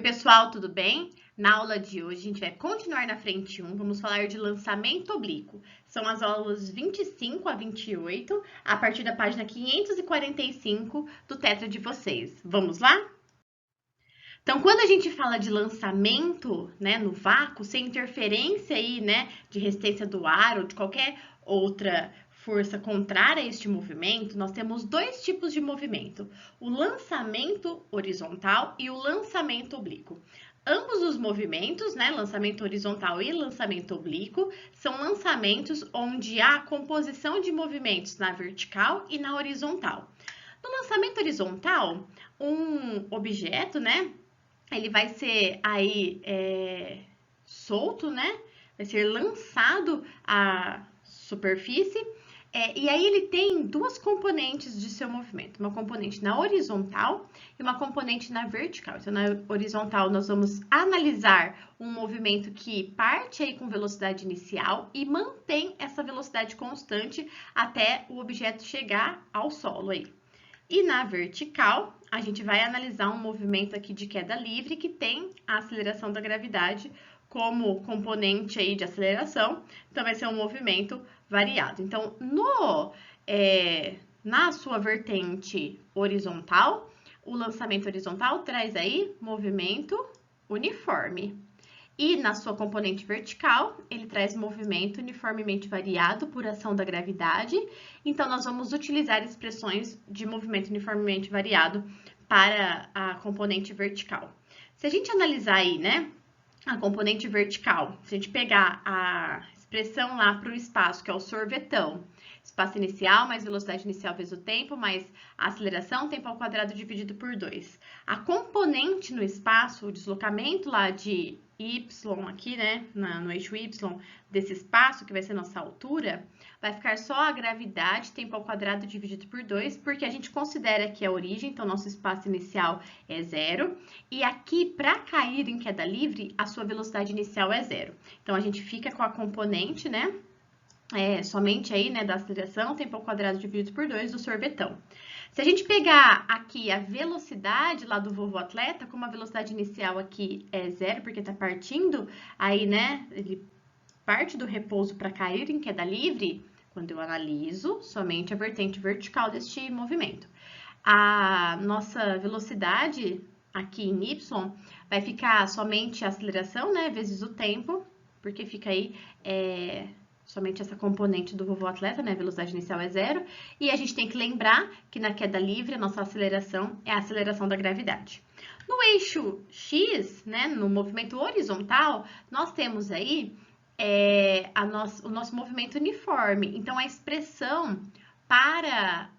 pessoal, tudo bem? Na aula de hoje, a gente vai continuar na frente 1, vamos falar de lançamento oblíquo. São as aulas 25 a 28, a partir da página 545 do Tetra de vocês. Vamos lá? Então, quando a gente fala de lançamento, né, no vácuo, sem interferência aí, né, de resistência do ar ou de qualquer outra força contrária a este movimento, nós temos dois tipos de movimento: o lançamento horizontal e o lançamento oblíquo. Ambos os movimentos, né, lançamento horizontal e lançamento oblíquo, são lançamentos onde há composição de movimentos na vertical e na horizontal. No lançamento horizontal, um objeto, né, ele vai ser aí solto, né? Vai ser lançado à superfície. E aí ele tem duas componentes de seu movimento, uma componente na horizontal e uma componente na vertical. Então, na horizontal, nós vamos analisar um movimento que parte aí com velocidade inicial e mantém essa velocidade constante até o objeto chegar ao solo aí. E na vertical, a gente vai analisar um movimento aqui de queda livre que tem a aceleração da gravidade como componente aí de aceleração, então vai ser um movimento variado. Então, na sua vertente horizontal, o lançamento horizontal traz aí movimento uniforme. E na sua componente vertical, ele traz movimento uniformemente variado por ação da gravidade. Então, nós vamos utilizar expressões de movimento uniformemente variado para a componente vertical. Se a gente analisar aí, né, a componente vertical, se a gente pegar a expressão lá para o espaço, que é o sorvetão, espaço inicial mais velocidade inicial vezes o tempo, mais a aceleração, tempo ao quadrado dividido por 2. A componente no espaço, o deslocamento lá de y aqui, né, no eixo y desse espaço, que vai ser nossa altura, vai ficar só a gravidade, tempo ao quadrado dividido por 2, porque a gente considera que é a origem, então nosso espaço inicial é 0, e aqui, para cair em queda livre, a sua velocidade inicial é 0. Então, a gente fica com a componente, né, somente aí, né, da aceleração, tempo ao quadrado dividido por 2 do sorvetão. Se a gente pegar aqui a velocidade lá do vovô atleta, como a velocidade inicial aqui é 0, porque tá partindo, aí, né, ele parte do repouso para cair em queda livre, quando eu analiso somente a vertente vertical deste movimento. A nossa velocidade aqui em y vai ficar somente a aceleração, né, vezes o tempo, porque fica aí somente essa componente do vovô atleta, né? A velocidade inicial é 0. E a gente tem que lembrar que na queda livre, a nossa aceleração é a aceleração da gravidade. No eixo X, né? No movimento horizontal, nós temos aí o nosso movimento uniforme. Então, a expressão para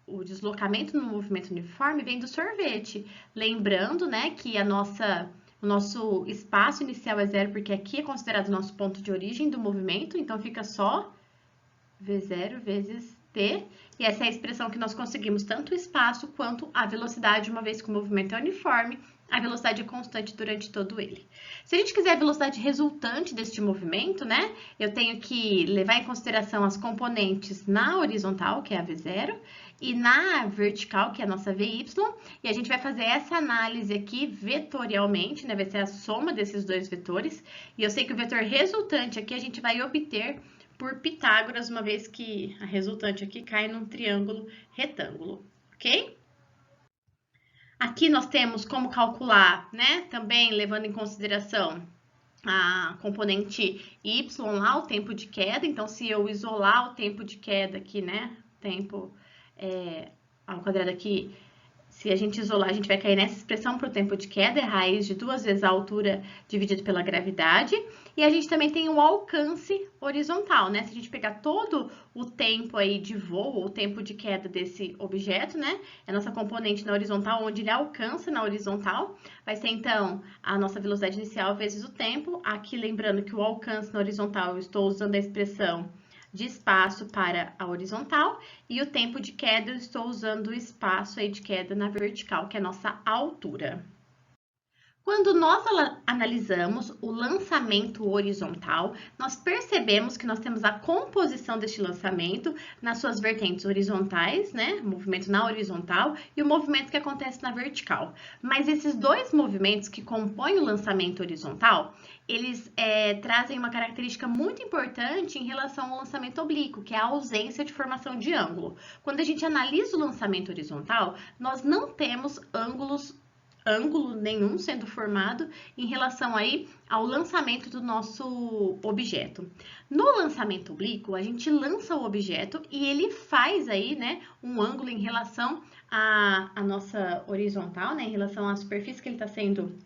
o deslocamento no movimento uniforme vem do sorvete. Lembrando, né, que o nosso espaço inicial é 0, porque aqui é considerado o nosso ponto de origem do movimento, então fica só V0 vezes T, e essa é a expressão que nós conseguimos tanto o espaço quanto a velocidade, uma vez que o movimento é uniforme, a velocidade é constante durante todo ele. Se a gente quiser a velocidade resultante deste movimento, né, eu tenho que levar em consideração as componentes na horizontal, que é a V0, e na vertical, que é a nossa VY, e a gente vai fazer essa análise aqui vetorialmente, né, vai ser a soma desses dois vetores, e eu sei que o vetor resultante aqui a gente vai obter por Pitágoras, uma vez que a resultante aqui cai num triângulo retângulo, ok? Aqui nós temos como calcular, né, também levando em consideração a componente y lá, o tempo de queda. Então, se eu isolar o tempo de queda aqui, né, tempo ao quadrado aqui, se a gente isolar, a gente vai cair nessa expressão para o tempo de queda, é raiz de 2 vezes a altura dividido pela gravidade. E a gente também tem o alcance horizontal, né? Se a gente pegar todo o tempo aí de voo, ou o tempo de queda desse objeto, né? É a nossa componente na horizontal, onde ele alcança na horizontal. Vai ser, então, a nossa velocidade inicial vezes o tempo. Aqui, lembrando que o alcance na horizontal, eu estou usando a expressão de espaço para a horizontal, e o tempo de queda eu estou usando o espaço aí de queda na vertical, que é a nossa altura. Quando nós analisamos o lançamento horizontal, nós percebemos que nós temos a composição deste lançamento nas suas vertentes horizontais, né? O movimento na horizontal e o movimento que acontece na vertical. Mas esses dois movimentos que compõem o lançamento horizontal, eles trazem uma característica muito importante em relação ao lançamento oblíquo, que é a ausência de formação de ângulo. Quando a gente analisa o lançamento horizontal, nós não temos ângulo nenhum sendo formado em relação aí ao lançamento do nosso objeto. No lançamento oblíquo, a gente lança o objeto e ele faz aí, né, um ângulo em relação à nossa horizontal, né, em relação à superfície que ele está sendo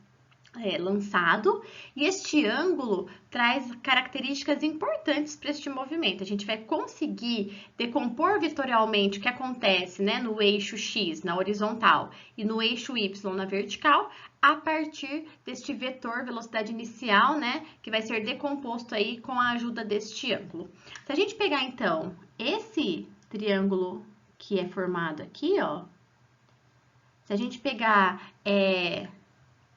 lançado, e este ângulo traz características importantes para este movimento. A gente vai conseguir decompor vetorialmente o que acontece, né, no eixo X, na horizontal, e no eixo Y, na vertical, a partir deste vetor velocidade inicial, né, que vai ser decomposto aí com a ajuda deste ângulo. Se a gente pegar, então, esse triângulo que é formado aqui, ó, se a gente pegar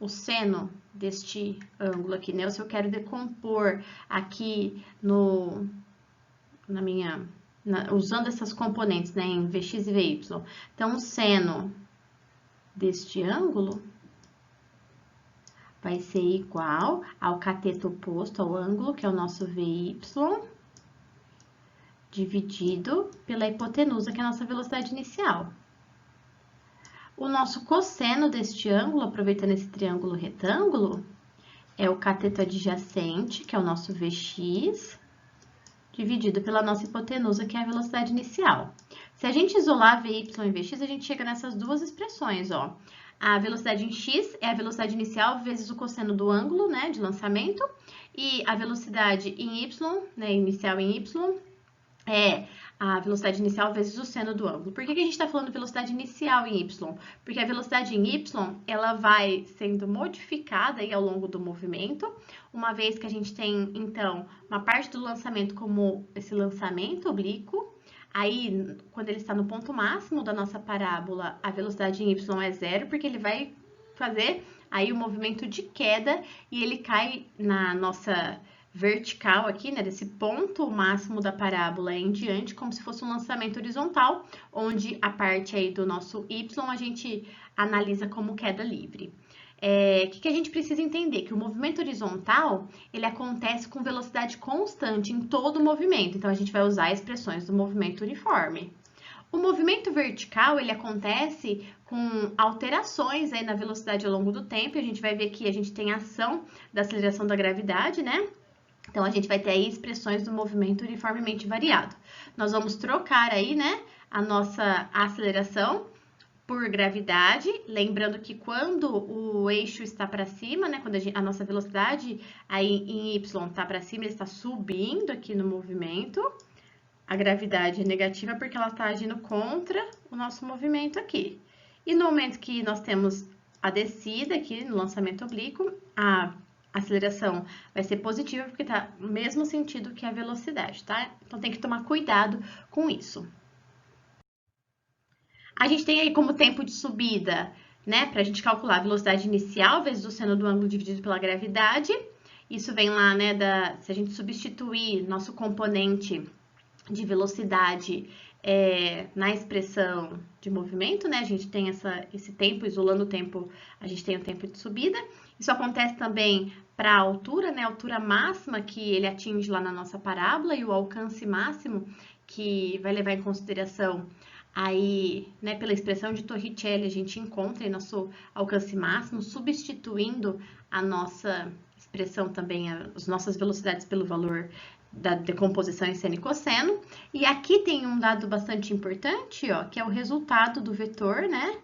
o seno deste ângulo aqui, né? Ou se eu quero decompor aqui usando essas componentes, né? Em Vx e Vy. Então, o seno deste ângulo vai ser igual ao cateto oposto ao ângulo, que é o nosso Vy, dividido pela hipotenusa, que é a nossa velocidade inicial. O nosso cosseno deste ângulo, aproveitando esse triângulo retângulo, é o cateto adjacente, que é o nosso Vx, dividido pela nossa hipotenusa, que é a velocidade inicial. Se a gente isolar Vy e Vx, a gente chega nessas duas expressões, ó. A velocidade em x é a velocidade inicial vezes o cosseno do ângulo, né, de lançamento, e a velocidade em y, né, inicial em y, é a velocidade inicial vezes o seno do ângulo. Por que a gente está falando velocidade inicial em y? Porque a velocidade em y, ela vai sendo modificada aí ao longo do movimento, uma vez que a gente tem, então, uma parte do lançamento como esse lançamento oblíquo. Aí, quando ele está no ponto máximo da nossa parábola, a velocidade em y é zero, porque ele vai fazer aí o movimento de queda e ele cai na nossa vertical aqui, né, desse ponto máximo da parábola em diante, como se fosse um lançamento horizontal, onde a parte aí do nosso y a gente analisa como queda livre. O que a gente precisa entender? Que o movimento horizontal, ele acontece com velocidade constante em todo o movimento, então a gente vai usar expressões do movimento uniforme. O movimento vertical, ele acontece com alterações aí na velocidade ao longo do tempo, e a gente vai ver que a gente tem ação da aceleração da gravidade, né? Então, a gente vai ter aí expressões do movimento uniformemente variado. Nós vamos trocar aí, né, a nossa aceleração por gravidade, lembrando que quando o eixo está para cima, né, quando a nossa velocidade aí em y está para cima, ele está subindo aqui no movimento, a gravidade é negativa porque ela está agindo contra o nosso movimento aqui. E no momento que nós temos a descida aqui no lançamento oblíquo, a aceleração vai ser positiva porque está no mesmo sentido que a velocidade, tá? Então, tem que tomar cuidado com isso. A gente tem aí como tempo de subida, né, para a gente calcular a velocidade inicial vezes o seno do ângulo dividido pela gravidade. Isso vem lá, né, se a gente substituir nosso componente de velocidade na expressão de movimento, né? A gente tem esse tempo, isolando o tempo, a gente tem o tempo de subida. Isso acontece também para a altura, né? A altura máxima que ele atinge lá na nossa parábola e o alcance máximo que vai levar em consideração aí, né, pela expressão de Torricelli, a gente encontra aí nosso alcance máximo, substituindo a nossa expressão também, as nossas velocidades pelo valor da decomposição em seno e cosseno. E aqui tem um dado bastante importante, ó, que é o resultado do vetor, né?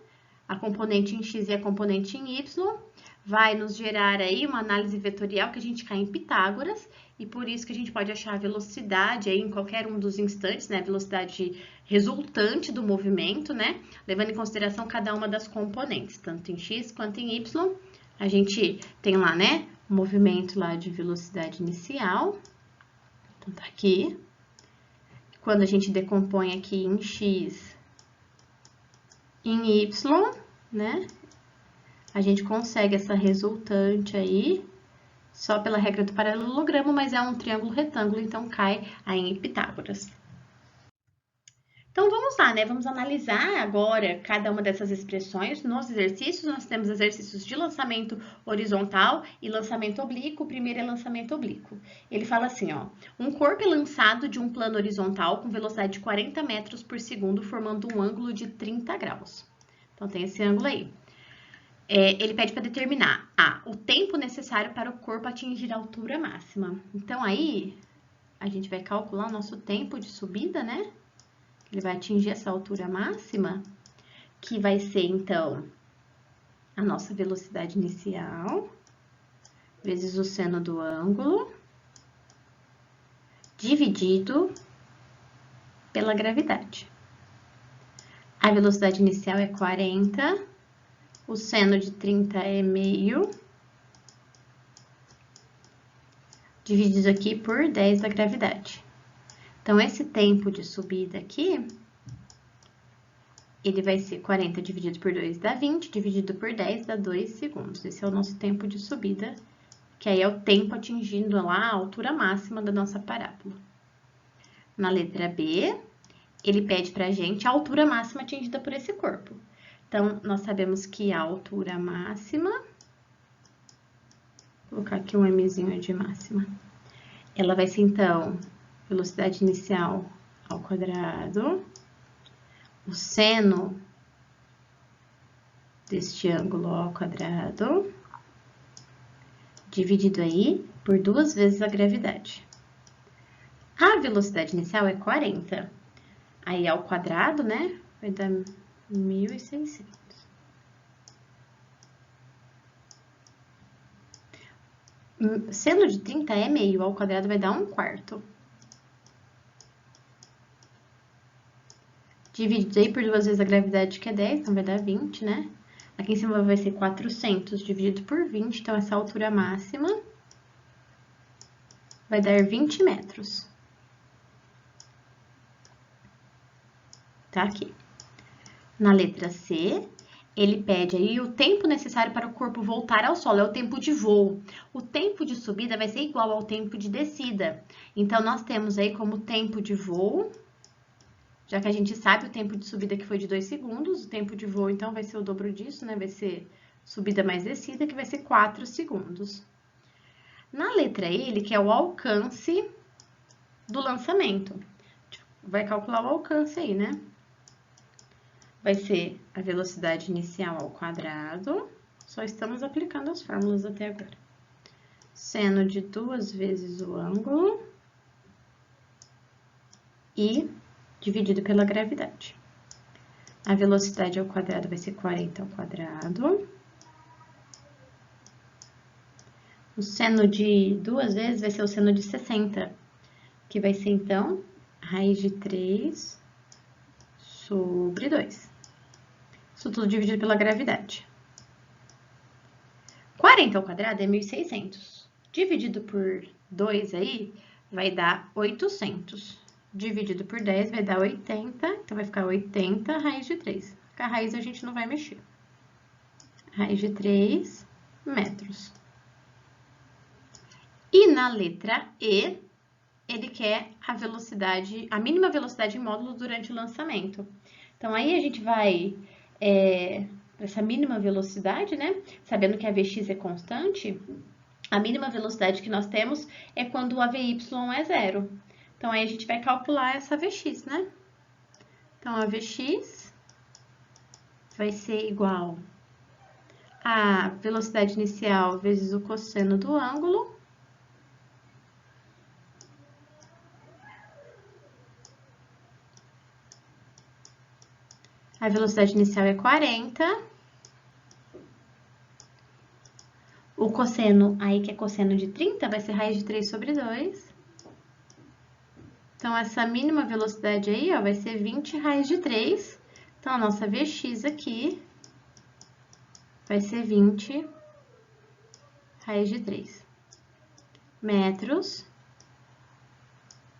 A componente em x e a componente em y. Vai nos gerar aí uma análise vetorial que a gente cai em Pitágoras, e por isso que a gente pode achar a velocidade aí em qualquer um dos instantes, né? A velocidade resultante do movimento, né? Levando em consideração cada uma das componentes, tanto em x quanto em y. A gente tem lá, né? O movimento lá de velocidade inicial. Então, tá aqui. Quando a gente decompõe aqui em x, em y, né? a gente consegue essa resultante aí, só pela regra do paralelogramo, mas é um triângulo retângulo, então cai aí em Pitágoras. Então, vamos lá, né? Vamos analisar agora cada uma dessas expressões. Nos exercícios, nós temos exercícios de lançamento horizontal e lançamento oblíquo. O primeiro é lançamento oblíquo. Ele fala assim, ó. Um corpo é lançado de um plano horizontal com velocidade de 40 metros por segundo, formando um ângulo de 30 graus. Então, tem esse ângulo aí. Ele pede para determinar o tempo necessário para o corpo atingir a altura máxima. Então, aí, a gente vai calcular o nosso tempo de subida, né? Ele vai atingir essa altura máxima, que vai ser, então, a nossa velocidade inicial, vezes o seno do ângulo, dividido pela gravidade. A velocidade inicial é 40, o seno de 30 é meio, dividido aqui por 10 da gravidade. Então, esse tempo de subida aqui, ele vai ser 40 dividido por 2 dá 20, dividido por 10 dá 2 segundos. Esse é o nosso tempo de subida, que aí é o tempo atingindo lá a altura máxima da nossa parábola. Na letra B, ele pede pra gente a altura máxima atingida por esse corpo. Então, nós sabemos que a altura máxima, vou colocar aqui um mzinho de máxima, ela vai ser, então, velocidade inicial ao quadrado, o seno deste ângulo ao quadrado, dividido aí por 2 vezes a gravidade. A velocidade inicial é 40. Aí, ao quadrado, né, vai dar 1.600. Seno de 30 é meio, ao quadrado vai dar 1/4. Dividido aí por 2 vezes a gravidade, que é 10, então vai dar 20, né? Aqui em cima vai ser 400 dividido por 20, então essa altura máxima vai dar 20 metros. Tá aqui. Na letra C, ele pede aí o tempo necessário para o corpo voltar ao solo, é o tempo de voo. O tempo de subida vai ser igual ao tempo de descida. Então, nós temos aí como tempo de voo, já que a gente sabe o tempo de subida que foi de 2 segundos, o tempo de voo, então, vai ser o dobro disso, né? Vai ser subida mais descida, que vai ser 4 segundos. Na letra E, ele quer o alcance do lançamento. Vai calcular o alcance aí, né? Vai ser a velocidade inicial ao quadrado. Só estamos aplicando as fórmulas até agora. Seno de 2 vezes o ângulo e dividido pela gravidade. A velocidade ao quadrado vai ser 40 ao quadrado. O seno de 2 vezes vai ser o seno de 60, que vai ser, então, raiz de 3 sobre 2. Isso tudo dividido pela gravidade. 40 ao quadrado é 1.600. Dividido por 2 aí, vai dar 800. Dividido por 10 vai dar 80, então vai ficar 80 raiz de 3. A raiz a gente não vai mexer. Raiz de 3 metros. E na letra E, ele quer a velocidade, a mínima velocidade em módulo durante o lançamento. Então, aí a gente vai para essa mínima velocidade, né? Sabendo que a Vx é constante, a mínima velocidade que nós temos é quando a Vy é 0. Então, aí a gente vai calcular essa Vx, né? Então, a Vx vai ser igual a velocidade inicial vezes o cosseno do ângulo. A velocidade inicial é 40. O cosseno, aí que é cosseno de 30, vai ser raiz de 3 sobre 2. Então, essa mínima velocidade aí, ó, vai ser 20 raiz de 3. Então, a nossa Vx aqui vai ser 20 raiz de 3 metros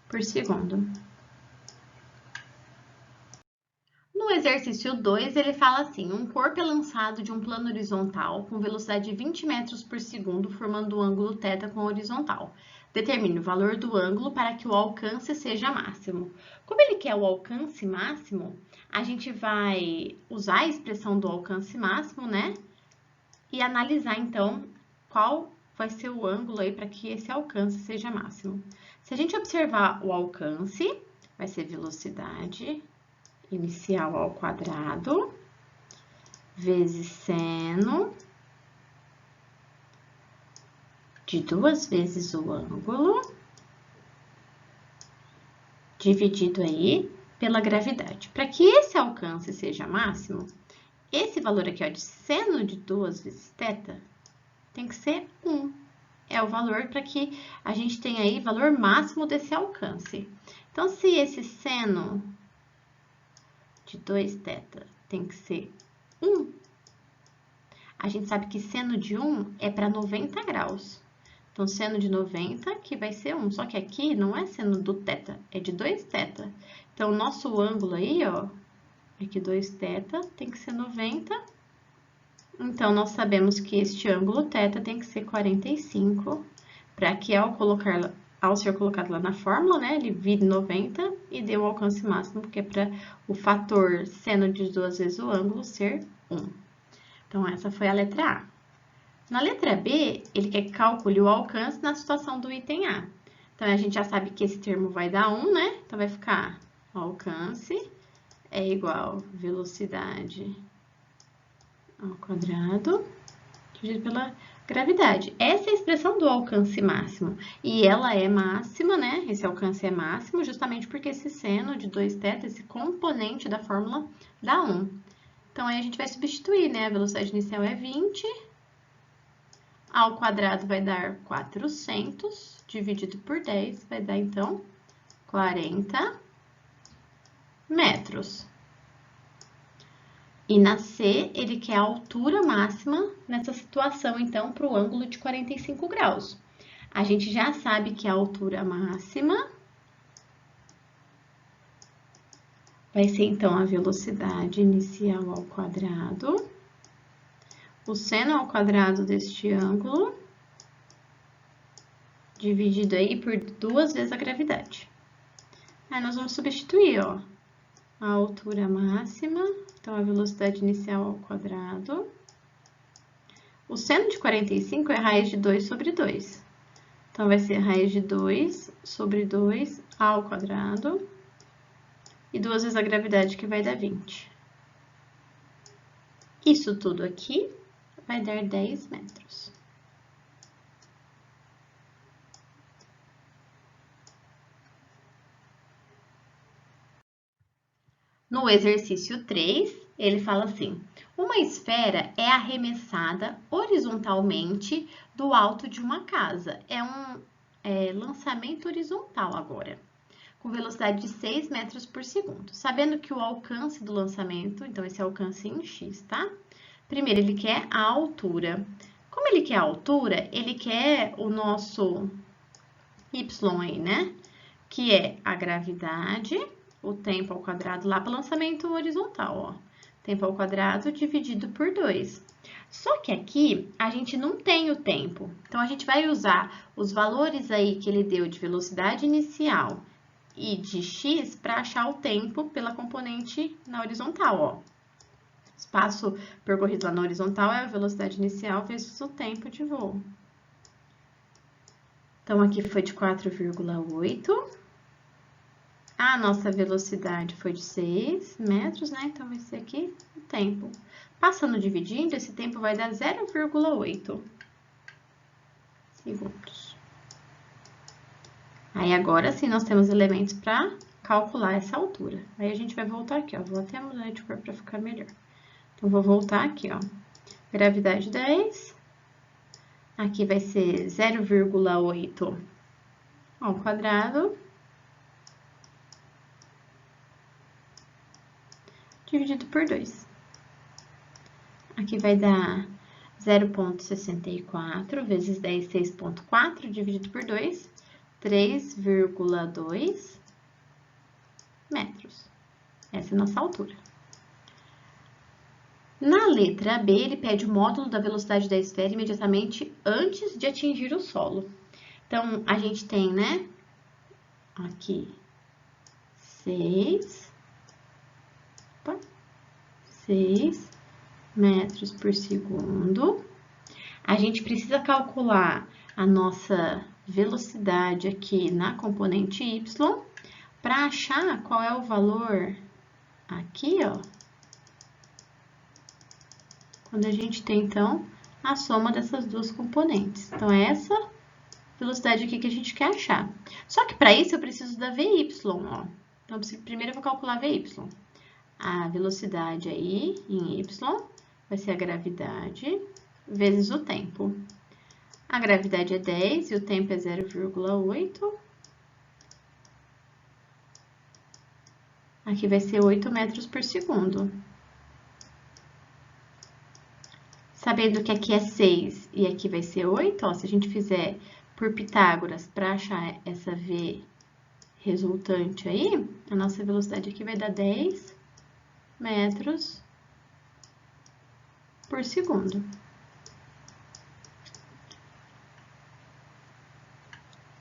por segundo. No exercício 2, ele fala assim: um corpo é lançado de um plano horizontal com velocidade de 20 metros por segundo, formando um ângulo θ com a horizontal. Determine o valor do ângulo para que o alcance seja máximo. Como ele quer o alcance máximo, a gente vai usar a expressão do alcance máximo, né? E analisar, então, qual vai ser o ângulo aí para que esse alcance seja máximo. Se a gente observar o alcance, vai ser velocidade inicial ao quadrado, vezes seno de 2 vezes o ângulo, dividido aí pela gravidade. Para que esse alcance seja máximo, esse valor aqui, ó, de seno de 2 vezes θ, tem que ser 1. É o valor para que a gente tenha aí valor máximo desse alcance. Então, se esse seno de 2θ tem que ser 1, a gente sabe que seno de 1 é para 90 graus. Então, seno de 90, que vai ser 1. Só que aqui não é seno do θ, é de 2θ. Então, o nosso ângulo aí, ó, aqui 2θ tem que ser 90. Então, nós sabemos que este ângulo θ tem que ser 45, para que ao ser colocado lá na fórmula, né, ele vire 90 e dê o alcance máximo, porque é para o fator seno de 2 vezes o ângulo ser 1. Então, essa foi a letra A. Na letra B, ele quer que calcule o alcance na situação do item A. Então, a gente já sabe que esse termo vai dar 1, né? Então, vai ficar o alcance é igual velocidade ao quadrado dividido pela gravidade. Essa é a expressão do alcance máximo. E ela é máxima, né? Esse alcance é máximo justamente porque esse seno de 2θ, esse componente da fórmula, dá 1. Então, aí a gente vai substituir, né? A velocidade inicial é 20, ao quadrado vai dar 400, dividido por 10, vai dar, então, 40 metros. E na C, ele quer a altura máxima nessa situação, então, para o ângulo de 45 graus. A gente já sabe que a altura máxima vai ser, então, a velocidade inicial ao quadrado, o seno ao quadrado deste ângulo, dividido aí por 2 vezes a gravidade. Aí, nós vamos substituir, ó, a altura máxima, então, a velocidade inicial ao quadrado. O seno de 45 é raiz de 2 sobre 2. Então, vai ser raiz de 2 sobre 2 ao quadrado. E 2 vezes a gravidade, que vai dar 20. Isso tudo aqui vai dar 10 metros. No exercício 3, ele fala assim: uma esfera é arremessada horizontalmente do alto de uma casa. É um lançamento horizontal agora, com velocidade de 6 metros por segundo. Sabendo que o alcance do lançamento, então esse alcance em x, tá? Primeiro, ele quer a altura. Como ele quer a altura, ele quer o nosso y aí, né? Que é a gravidade, o tempo ao quadrado lá para o lançamento horizontal, ó. Tempo ao quadrado dividido por 2. Só que aqui a gente não tem o tempo. Então, a gente vai usar os valores aí que ele deu de velocidade inicial e de x para achar o tempo pela componente na horizontal, ó. Espaço percorrido lá na horizontal é a velocidade inicial vezes o tempo de voo. Então, aqui foi de 4,8. A nossa velocidade foi de 6 metros, né? Então, vai ser aqui o tempo. Passando dividindo, esse tempo vai dar 0,8 segundos. Aí, agora sim, nós temos elementos para calcular essa altura. Aí, a gente vai voltar aqui, ó. Vou até mudar de cor para ficar melhor. Então, vou voltar aqui, ó. Gravidade 10. Aqui vai ser 0,8 ao quadrado. Dividido por 2. Aqui vai dar 0,64 vezes 10, 6,4, dividido por 2, 3,2 metros. Essa é a nossa altura. Na letra B, ele pede o módulo da velocidade da esfera imediatamente antes de atingir o solo. Então, a gente tem, né, aqui 6 metros por segundo. A gente precisa calcular a nossa velocidade aqui na componente y para achar qual é o valor aqui, ó, quando a gente tem, então, a soma dessas duas componentes. Então, é essa velocidade aqui que a gente quer achar. Só que para isso eu preciso da VY, ó. Então, primeiro eu vou calcular a VY. A velocidade aí em Y vai ser a gravidade vezes o tempo. A gravidade é 10 e o tempo é 0,8. Aqui vai ser 8 metros por segundo. Sabendo que aqui é 6 e aqui vai ser 8, ó, se a gente fizer por Pitágoras para achar essa V resultante aí, a nossa velocidade aqui vai dar 10 metros por segundo.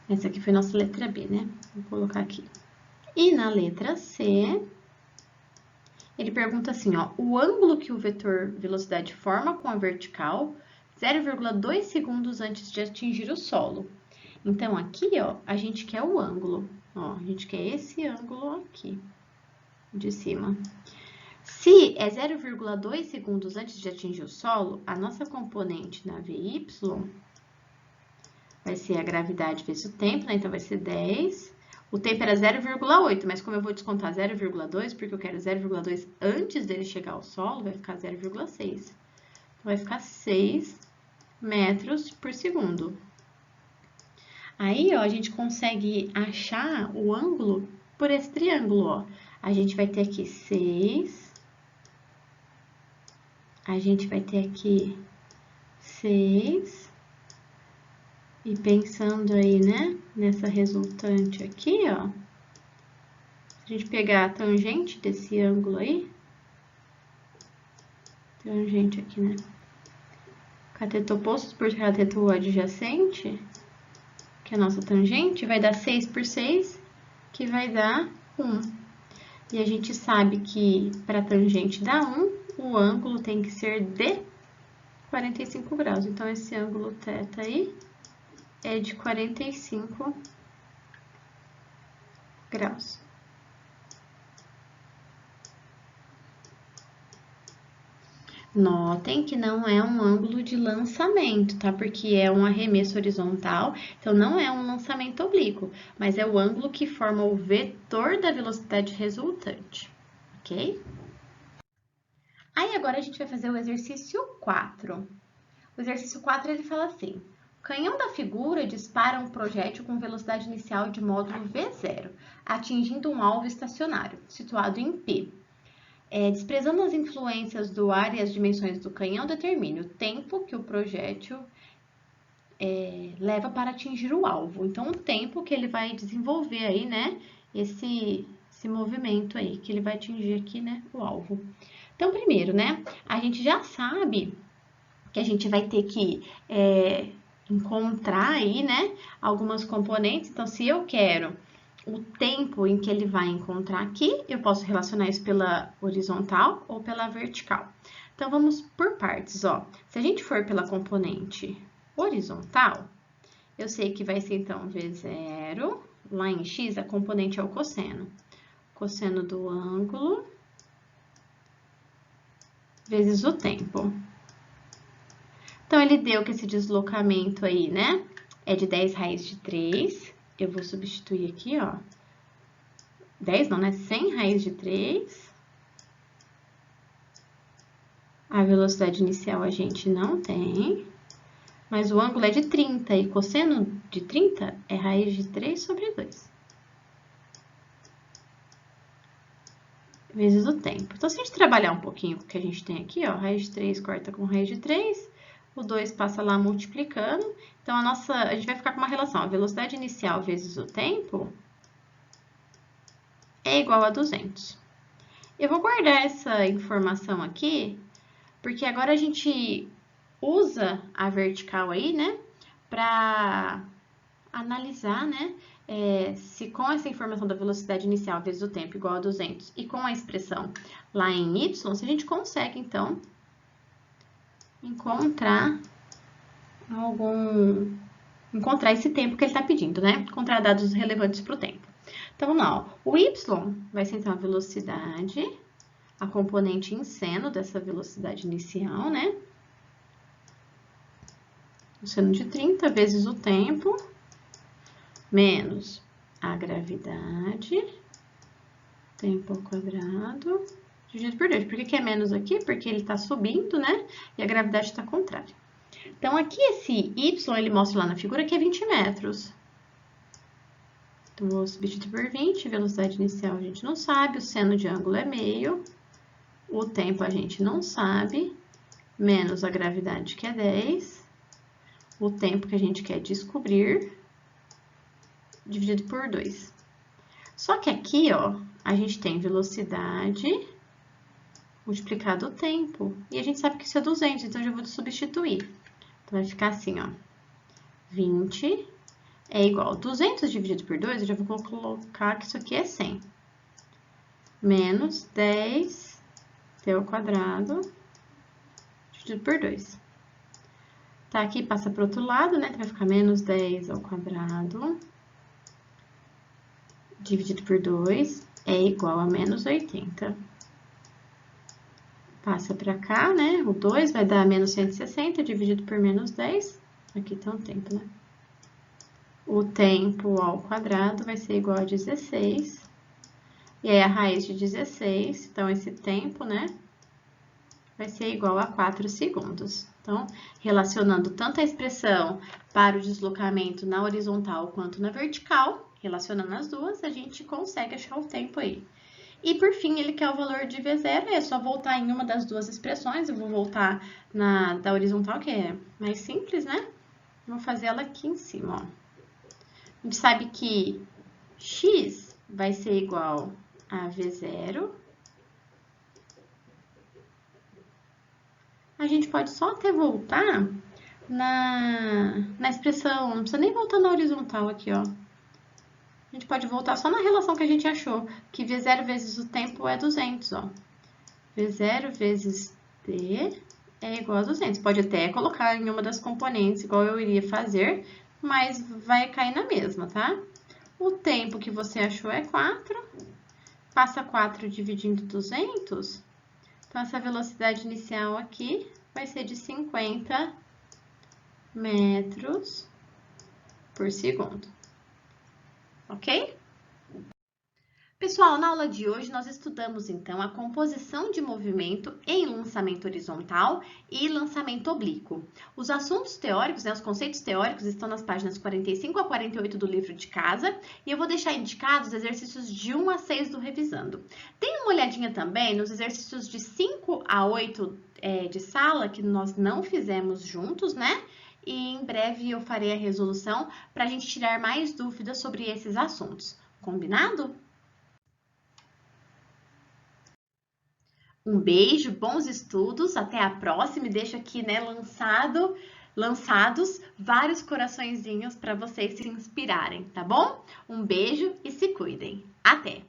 Essa aqui foi nossa letra B, né? Vou colocar aqui. E na letra C, ele pergunta assim, ó, o ângulo que o vetor velocidade forma com a vertical 0,2 segundos antes de atingir o solo. Então, aqui, ó, a gente quer o ângulo. Ó, a gente quer esse ângulo aqui, de cima. Se é 0,2 segundos antes de atingir o solo, a nossa componente na VY vai ser a gravidade vezes o tempo, né? Então, vai ser 10. O tempo era 0,8, mas como eu vou descontar 0,2, porque eu quero 0,2 antes dele chegar ao solo, vai ficar 0,6. Então, vai ficar 6 metros por segundo. Aí, ó, a gente consegue achar o ângulo por esse triângulo, ó. A gente vai ter aqui 6. A gente vai ter aqui 6. E pensando aí, né, nessa resultante aqui, ó. Se a gente pegar a tangente desse ângulo aí, tangente aqui, né? Cateto oposto por cateto adjacente, que é a nossa tangente, vai dar 6 por 6, que vai dar 1. E a gente sabe que para tangente dar 1, o ângulo tem que ser de 45 graus. Então, esse ângulo θ aí é de 45 graus. Notem que não é um ângulo de lançamento, tá? Porque é um arremesso horizontal, então não é um lançamento oblíquo, mas é o ângulo que forma o vetor da velocidade resultante, ok? Aí agora a gente vai fazer o exercício 4. O exercício 4 ele fala assim: o canhão da figura dispara um projétil com velocidade inicial de módulo V0, atingindo um alvo estacionário, situado em P. Desprezando as influências do ar e as dimensões do canhão, determine o tempo que o projétil leva para atingir o alvo. Então, o tempo que ele vai desenvolver aí, né, esse movimento aí, que ele vai atingir aqui, né, o alvo. Então, primeiro, né, a gente já sabe que a gente vai ter que encontrar aí, né, algumas componentes. Então, se eu quero o tempo em que ele vai encontrar aqui, eu posso relacionar isso pela horizontal ou pela vertical. Então, vamos por partes, ó. Se a gente for pela componente horizontal, eu sei que vai ser, então, V0, lá em x, a componente é o cosseno. Cosseno do ângulo vezes o tempo. Então, ele deu que esse deslocamento aí, né, é de 10 raiz de 3. Eu vou substituir aqui, ó, 10 não, né, 100 raiz de 3. A velocidade inicial a gente não tem, mas o ângulo é de 30, e cosseno de 30 é raiz de 3 sobre 2. Vezes o tempo. Então, se a gente trabalhar um pouquinho com o que a gente tem aqui, ó, raiz de 3 corta com raiz de 3, o 2 passa lá multiplicando. Então, a gente vai ficar com uma relação, a velocidade inicial vezes o tempo é igual a 200. Eu vou guardar essa informação aqui Porque agora a gente usa a vertical aí, né, para analisar, né, se com essa informação da velocidade inicial vezes o tempo igual a 200 e com a expressão lá em y, se a gente consegue, então, encontrar esse tempo que ele está pedindo, né? Encontrar dados relevantes para o tempo. Então, vamos lá. Ó. O y vai ser, então, a velocidade, a componente em seno dessa velocidade inicial, né? O seno de 30 vezes o tempo, menos a gravidade, tempo ao quadrado, dividido por 2. Por que é menos aqui? Porque ele está subindo, né? E a gravidade está contrária. Então, aqui esse y, ele mostra lá na figura que é 20 metros. Então, vou substituir por 20, velocidade inicial a gente não sabe, o seno de ângulo é meio, o tempo a gente não sabe, menos a gravidade que é 10, o tempo que a gente quer descobrir, dividido por 2. Só que aqui, ó, a gente tem velocidade multiplicado o tempo, e a gente sabe que isso é 200, então eu já vou substituir. Então, vai ficar assim, ó, 20 é igual a 200 dividido por 2, eu já vou colocar que isso aqui é 100. Menos 10 t ao quadrado dividido por 2. Tá, aqui passa para o outro lado, né? Então, vai ficar menos 10 ao quadrado dividido por 2 é igual a menos 80. Passa para cá, né? O 2 vai dar menos 160 dividido por menos 10. Aqui tá o tempo, né? O tempo ao quadrado vai ser igual a 16. E aí, a raiz de 16, então, esse tempo, né, vai ser igual a 4 segundos. Então, relacionando tanto a expressão para o deslocamento na horizontal quanto na vertical, relacionando as duas, a gente consegue achar o tempo aí. E, por fim, ele quer o valor de V0, é só voltar em uma das duas expressões. Eu vou voltar na da horizontal, que é mais simples, né? Vou fazer ela aqui em cima, ó. A gente sabe que x vai ser igual a V0. A gente pode só até voltar na expressão, não precisa nem voltar na horizontal aqui, ó. A gente pode voltar só na relação que a gente achou, que V0 vezes o tempo é 200, ó. V0 vezes t é igual a 200. Pode até colocar em uma das componentes, igual eu iria fazer, mas vai cair na mesma, tá? O tempo que você achou é 4. Passa 4 dividindo 200. Então, essa velocidade inicial aqui vai ser de 50 metros por segundo. Ok? Pessoal, na aula de hoje nós estudamos então a composição de movimento em lançamento horizontal e lançamento oblíquo. Os assuntos teóricos, os conceitos teóricos estão nas páginas 45 a 48 do livro de casa e eu vou deixar indicados os exercícios de 1 a 6 do Revisando. Dê uma olhadinha também nos exercícios de 5 a 8 de sala que nós não fizemos juntos, né? E em breve eu farei a resolução para a gente tirar mais dúvidas sobre esses assuntos. Combinado? Um beijo, bons estudos, até a próxima e deixo aqui, né, lançados vários coraçõezinhos para vocês se inspirarem, tá bom? Um beijo e se cuidem. Até!